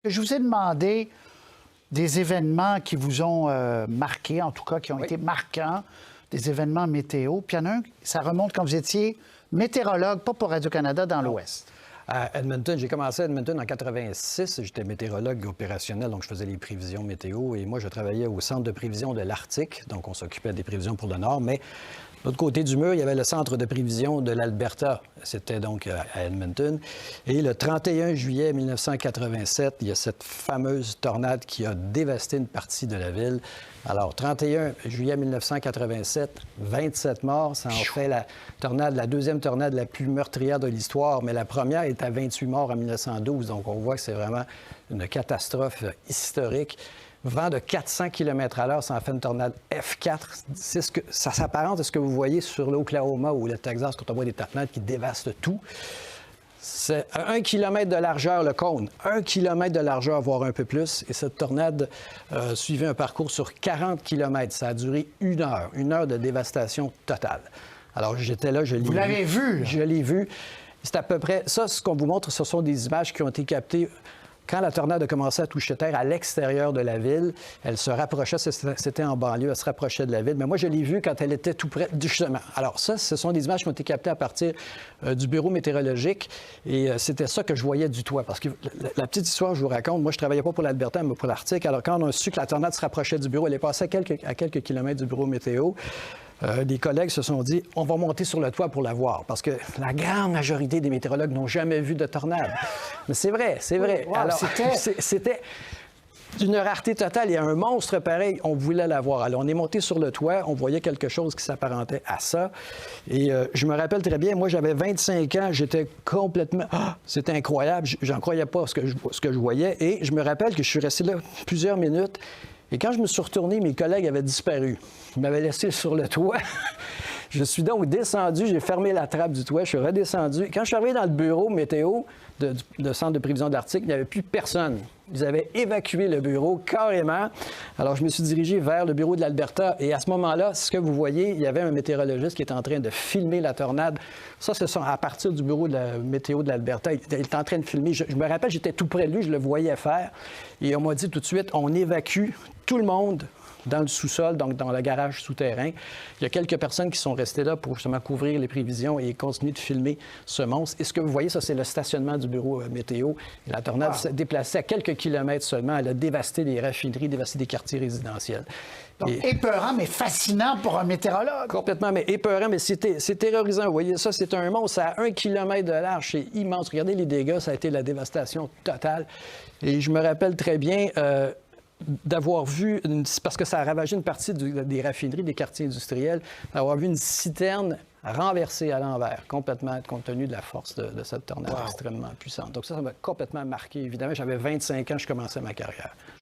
Je vous ai demandé des événements qui vous ont marqué, en tout cas, qui ont été marquants, des événements météo. Puis il y en a un, ça remonte quand vous étiez météorologue, pas pour Radio-Canada, dans l'Ouest. À Edmonton, j'ai commencé à Edmonton en 86. J'étais météorologue opérationnel, donc je faisais les prévisions météo. Et moi, je travaillais au centre de prévision de l'Arctique, donc on s'occupait des prévisions pour le Nord. Mais de l'autre côté du mur, il y avait le centre de prévision de l'Alberta. C'était donc à Edmonton. Et le 31 juillet 1987, il y a cette fameuse tornade qui a dévasté une partie de la ville. Alors, 31 juillet 1987, 27 morts. Ça en fait la deuxième tornade la plus meurtrière de l'histoire. Mais la première est à 28 morts en 1912. Donc, on voit que c'est vraiment une catastrophe historique. Vent de 400 km/h, ça en fait une tornade F4. Ça s'apparente à ce que vous voyez sur l'Oklahoma ou le Texas quand on voit des tornades qui dévastent tout. C'est 1 km de largeur, le cône. 1 km de largeur, voire un peu plus. Et cette tornade suivait un parcours sur 40 km. Ça a duré 1 heure de dévastation totale. Alors, j'étais là, je l'ai vu. Vous l'avez vu? Je l'ai vu. C'est à peu près... Ça, ce qu'on vous montre, ce sont des images qui ont été captées quand la tornade a commencé à toucher terre à l'extérieur de la ville. Elle se rapprochait, c'était en banlieue, elle se rapprochait de la ville. Mais moi, je l'ai vue quand elle était tout près du chemin. Alors ça, ce sont des images qui ont été captées à partir du bureau météorologique. Et c'était ça que je voyais du toit. Parce que la petite histoire, je vous raconte, moi, je ne travaillais pas pour l'Alberta, mais pour l'Arctique. Alors quand on a su que la tornade se rapprochait du bureau, elle est passée à quelques kilomètres du bureau météo. Les collègues se sont dit, on va monter sur le toit pour la voir, parce que la grande majorité des météorologues n'ont jamais vu de tornade. Mais c'est vrai, c'est vrai. Wow, alors, c'était d'une rareté totale. Il y a un monstre pareil, on voulait la voir. Alors, on est monté sur le toit, on voyait quelque chose qui s'apparentait à ça. Et je me rappelle très bien, moi, j'avais 25 ans, j'étais complètement... c'était incroyable, j'en croyais pas ce que je voyais. Et je me rappelle que je suis resté là plusieurs minutes. Et quand je me suis retourné, mes collègues avaient disparu. Ils m'avaient laissé sur le toit. Je suis donc descendu, j'ai fermé la trappe du toit, je suis redescendu. Quand je suis arrivé dans le bureau météo de centre de prévision de l'Arctique, il n'y avait plus personne. Ils avaient évacué le bureau carrément. Alors, je me suis dirigé vers le bureau de l'Alberta. Et à ce moment-là, ce que vous voyez, il y avait un météorologiste qui était en train de filmer la tornade. Ça, c'est à partir du bureau de la météo de l'Alberta. Il était en train de filmer. Je me rappelle, j'étais tout près de lui, je le voyais faire. Et on m'a dit tout de suite, on évacue tout le monde dans le sous-sol, donc dans le garage souterrain. Il y a quelques personnes qui sont restées là pour justement couvrir les prévisions et continuer de filmer ce monstre. Et ce que vous voyez, ça, c'est le stationnement du bureau météo. Et la tornade s'est déplacée à quelques kilomètres seulement. Elle a dévasté des raffineries, dévasté des quartiers résidentiels. Donc, épeurant, mais fascinant pour un météorologue. Complètement, mais épeurant, mais c'est terrorisant. Vous voyez ça, c'est un monstre à 1 km de large. C'est immense. Regardez les dégâts, ça a été la dévastation totale. Et je me rappelle très bien... d'avoir vu, parce que ça a ravagé une partie des raffineries, des quartiers industriels, d'avoir vu une citerne renversée à l'envers, complètement, compte tenu de la force de cette tornade extrêmement puissante. Donc ça m'a complètement marqué. Évidemment, j'avais 25 ans, je commençais ma carrière.